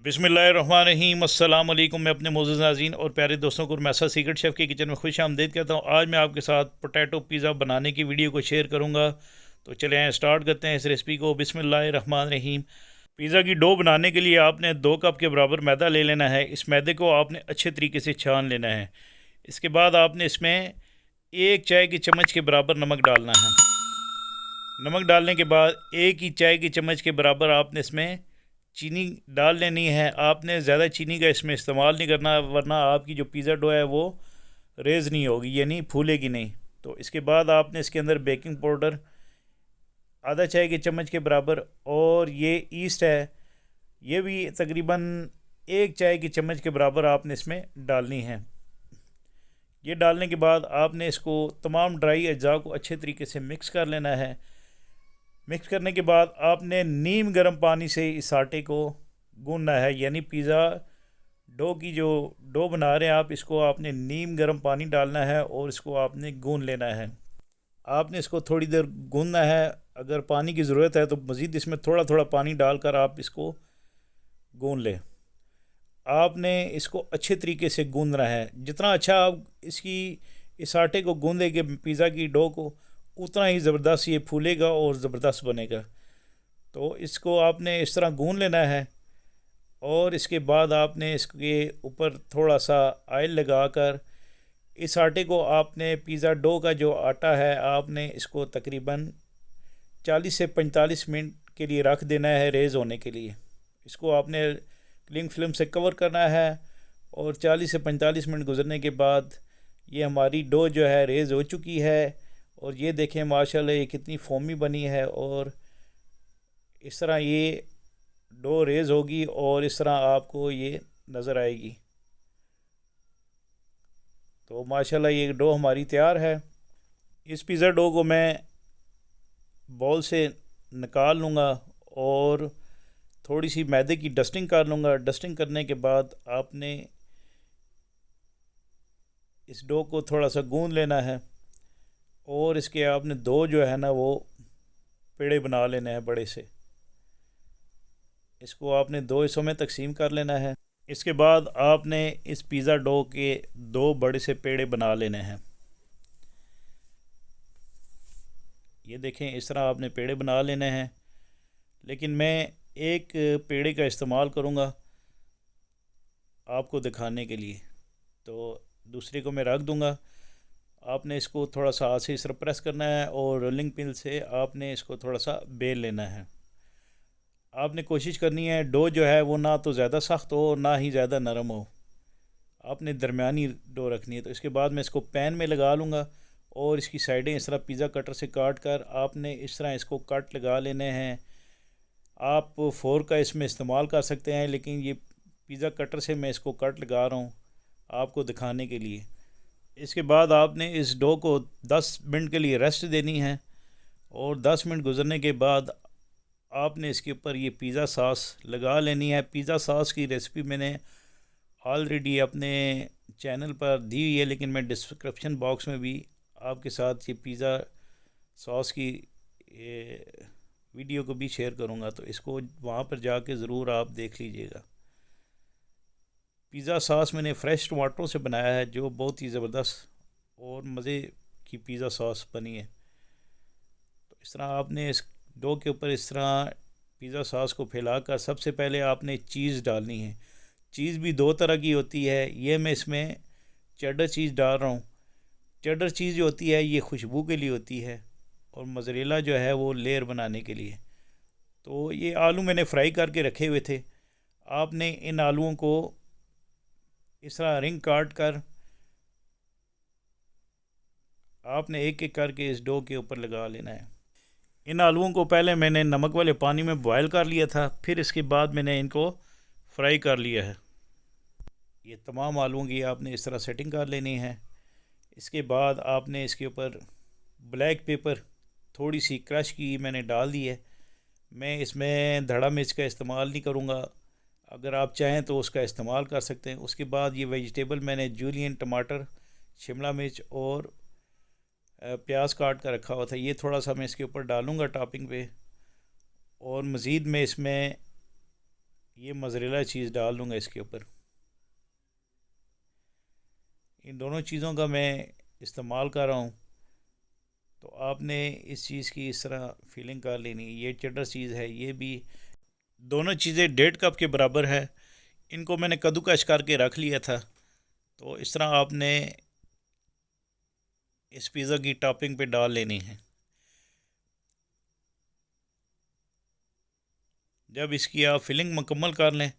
बिस्मिल्लाहिर्रहमानिर्रहीम अस्सलाम वालेकुम। मैं अपने मोअज़्ज़ज़ नाज़रीन और प्यारे दोस्तों को मैसा सीक्रेट शेफ़ के किचन में खुश आमदीद कहता हूँ। आज मैं आपके साथ पोटैटो पिज़्ज़ा बनाने की वीडियो को शेयर करूँगा। तो चले आए स्टार्ट करते हैं इस रेसिपी को। बिस्मिल्लाहिर्रहमानिर्रहीम। पिज़्ज़ा की डो बनाने के लिए आपने 2 कप के बराबर मैदा ले लेना है। इस मैदे को आपने अच्छे तरीके से छान लेना है। इसके बाद आपने इसमें 1 चाय की चम्मच के बराबर नमक डालना है। नमक डालने के बाद 1 ही चाय की चम्मच के बराबर आपने इसमें चीनी डाल लेनी है। आपने ज़्यादा चीनी का इसमें इस्तेमाल नहीं करना, वरना आपकी जो पिज़्ज़ा डो है वो रेज़ नहीं होगी, यानी फूलेगी नहीं। तो इसके बाद आपने इसके अंदर बेकिंग पाउडर आधा चाय की चम्मच के बराबर, और ये ईस्ट है, ये भी तकरीबन 1 चाय की चम्मच के बराबर आपने इसमें डालनी है। ये डालने के बाद आपने इसको तमाम ड्राई अज्जा को अच्छे तरीके से मिक्स कर लेना है। मिक्स करने के बाद आपने नीम गर्म पानी से इस आटे को गूंदना है, यानी पिज़्ज़ा डो की जो डो बना रहे हैं आप, इसको आपने नीम गर्म पानी डालना है और इसको आपने गूंद लेना है। आपने इसको थोड़ी देर गूंदना है। अगर पानी की ज़रूरत है तो मज़ीद इसमें थोड़ा थोड़ा पानी डालकर आप इसको गूंद लें। आपने इसको अच्छे तरीके से गूंदना है। जितना अच्छा आप इस आटे को गूंदेंगे पिज़्ज़ा की डो को, उतना ही ज़बरदस्त ये फूलेगा और ज़बरदस्त बनेगा। तो इसको आपने इस तरह गूंद लेना है, और इसके बाद आपने इसके ऊपर थोड़ा सा ऑयल लगाकर इस आटे को आपने पिज़्ज़ा डो का जो आटा है, आपने इसको तकरीबन 40 से 45 मिनट के लिए रख देना है रेज़ होने के लिए। इसको आपने क्लिंग फिल्म से कवर करना है, और 40 से 45 मिनट गुजरने के बाद ये हमारी डो जो है रेज़ हो चुकी है। और ये देखें माशाल्लाह ये कितनी फोमी बनी है, और इस तरह ये डो रेज़ होगी और इस तरह आपको ये नज़र आएगी। तो माशाल्लाह ये डो हमारी तैयार है। इस पिज़्ज़ा डो को मैं बाउल से निकाल लूँगा और थोड़ी सी मैदे की डस्टिंग कर लूँगा। डस्टिंग करने के बाद आपने इस डो को थोड़ा सा गूंद लेना है, और इसके आपने दो जो है ना वो पेड़े बना लेने हैं बड़े से। इसको आपने 2 हिस्सों में तकसीम कर लेना है। इसके बाद आपने इस पिज़्ज़ा डो के 2 बड़े से पेड़े बना लेने हैं। ये देखें इस तरह आपने पेड़े बना लेने हैं, लेकिन मैं एक पेड़े का इस्तेमाल करूँगा आपको दिखाने के लिए, तो दूसरे को मैं रख दूँगा। आपने इसको थोड़ा सा हाथ से इस तरह प्रेस करना है, और रोलिंग पिन से आपने इसको थोड़ा सा बेल लेना है। आपने कोशिश करनी है डो जो है वो ना तो ज़्यादा सख्त हो ना ही ज़्यादा नरम हो, आपने दरमियानी डो रखनी है। तो इसके बाद मैं इसको पैन में लगा लूँगा, और इसकी साइडें इस तरह पिज़्ज़ा कटर से काट कर आपने इस तरह इसको कट लगा लेने हैं। आप फोर्क का इसमें इस्तेमाल कर सकते हैं, लेकिन ये पिज़्ज़ा कटर से मैं इसको कट लगा रहा हूँ आपको दिखाने के लिए। इसके बाद आपने इस डो को 10 मिनट के लिए रेस्ट देनी है, और 10 मिनट गुजरने के बाद आपने इसके ऊपर ये पिज़्ज़ा सॉस लगा लेनी है। पिज़्ज़ा सॉस की रेसिपी मैंने ऑलरेडी अपने चैनल पर दी हुई है, लेकिन मैं डिस्क्रिप्शन बॉक्स में भी आपके साथ ये पिज़्ज़ा सॉस की वीडियो को भी शेयर करूँगा, तो इसको वहाँ पर जाके ज़रूर आप देख लीजिएगा। पिज़्ज़ा सॉस मैंने फ़्रेश टमाटरों से बनाया है, जो बहुत ही ज़बरदस्त और मज़े की पिज़्ज़ा सॉस बनी है। तो इस तरह आपने इस डो के ऊपर इस तरह पिज़्ज़ा सॉस को फैलाकर सबसे पहले आपने चीज़ डालनी है। चीज़ भी 2 तरह की होती है। ये मैं इसमें चेडर चीज़ डाल रहा हूँ। चेडर चीज़ जो होती है ये खुशबू के लिए होती है, और मोज़रेला जो है वो लेयर बनाने के लिए। तो ये आलू मैंने फ्राई करके रखे हुए थे। आपने इन आलूओं को इस तरह रिंग काट कर आपने एक एक करके इस डो के ऊपर लगा लेना है। इन आलूओं को पहले मैंने नमक वाले पानी में बॉयल कर लिया था, फिर इसके बाद मैंने इनको फ्राई कर लिया है। ये तमाम आलूओं की आपने इस तरह सेटिंग कर लेनी है। इसके बाद आपने इसके ऊपर ब्लैक पेपर थोड़ी सी क्रश की मैंने डाल दी है। मैं इसमें धड़ा मिर्च का इस्तेमाल नहीं करूँगा, अगर आप चाहें तो उसका इस्तेमाल कर सकते हैं। उसके बाद ये वेजिटेबल मैंने जूलियन टमाटर, शिमला मिर्च और प्याज काट कर रखा हुआ था, ये थोड़ा सा मैं इसके ऊपर डालूँगा टॉपिंग पे। और मज़ीद मैं इसमें ये मोज़रेला चीज़ डाल दूँगा इसके ऊपर। इन दोनों चीज़ों का मैं इस्तेमाल कर रहा हूँ। तो आपने इस चीज़ की इस तरह फीलिंग कर लेनी। ये चेडर चीज़ है, ये भी दोनों चीज़ें 1.5 कप के बराबर है। इनको मैंने कद्दूकश करके रख लिया था। तो इस तरह आपने इस पिज़्ज़ा की टॉपिंग पे डाल लेनी है। जब इसकी आप फिलिंग मुकम्मल कर लें,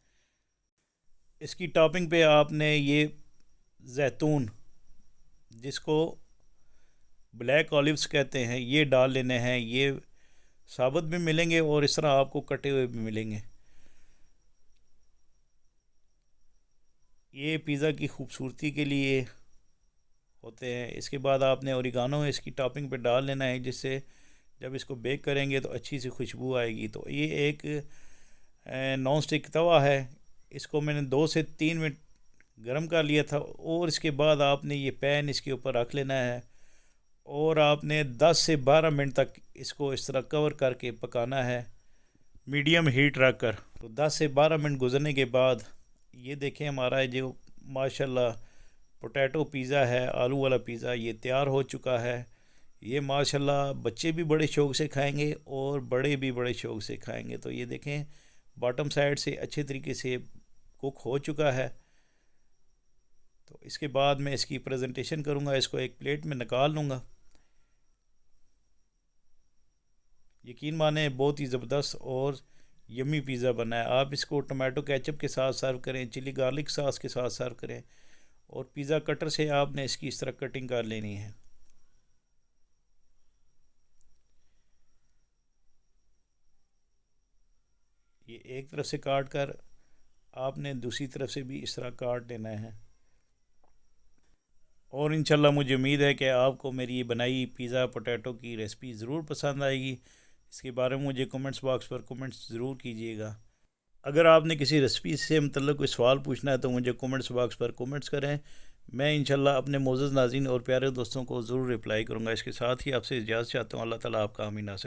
इसकी टॉपिंग पे आपने ये जैतून, जिसको ब्लैक ऑलिव्स कहते हैं, ये डाल लेने हैं। ये साबुत भी मिलेंगे और इस तरह आपको कटे हुए भी मिलेंगे। ये पिज़्ज़ा की खूबसूरती के लिए होते हैं। इसके बाद आपने ओरिगानो इसकी टॉपिंग पे डाल लेना है, जिससे जब इसको बेक करेंगे तो अच्छी सी खुशबू आएगी। तो ये एक नॉन स्टिक तवा है, इसको मैंने 2 से 3 मिनट गर्म कर लिया था। और इसके बाद आपने ये पैन इसके ऊपर रख लेना है और आपने 10 से 12 मिनट तक इसको इस तरह कवर करके पकाना है, मीडियम हीट रख कर। तो 10 से 12 मिनट गुजरने के बाद ये देखें, हमारा जो माशाल्लाह पोटैटो पिज़्ज़ा है, आलू वाला पिज़्ज़ा, ये तैयार हो चुका है। ये माशाल्लाह बच्चे भी बड़े शौक़ से खाएंगे और बड़े भी बड़े शौक़ से खाएंगे। तो ये देखें, बॉटम साइड से अच्छे तरीके से कुक हो चुका है। तो इसके बाद मैं इसकी प्रेजेंटेशन करूँगा, इसको एक प्लेट में निकाल लूँगा। यकीन माने बहुत ही ज़बरदस्त और यम्मी पिज़्ज़ा बना है। आप इसको टमाटो केचप के साथ सर्व करें, चिली गार्लिक सॉस के साथ सर्व करें, और पिज़्ज़ा कटर से आपने इसकी इस तरह कटिंग कर लेनी है। ये एक तरफ से काट कर आपने दूसरी तरफ से भी इस तरह काट लेना है। और इंशाल्लाह मुझे उम्मीद है कि आपको मेरी ये बनाई पिज़्ज़ा पोटैटो की रेसिपी ज़रूर पसंद आएगी। इसके बारे में मुझे कमेंट्स बॉक्स पर कमेंट्स ज़रूर कीजिएगा। अगर आपने किसी रेसिपी से मतलब कोई सवाल पूछना है तो मुझे कमेंट्स बॉक्स पर कमेंट्स करें। मैं इंशाल्लाह अपने मोअज़्ज़ज़ नाज़रीन और प्यारे दोस्तों को ज़रूर रिप्लाई करूँगा। इसके साथ ही आपसे इजाज़त चाहता हूँ। अल्लाह ताला आपका हामी नासिर।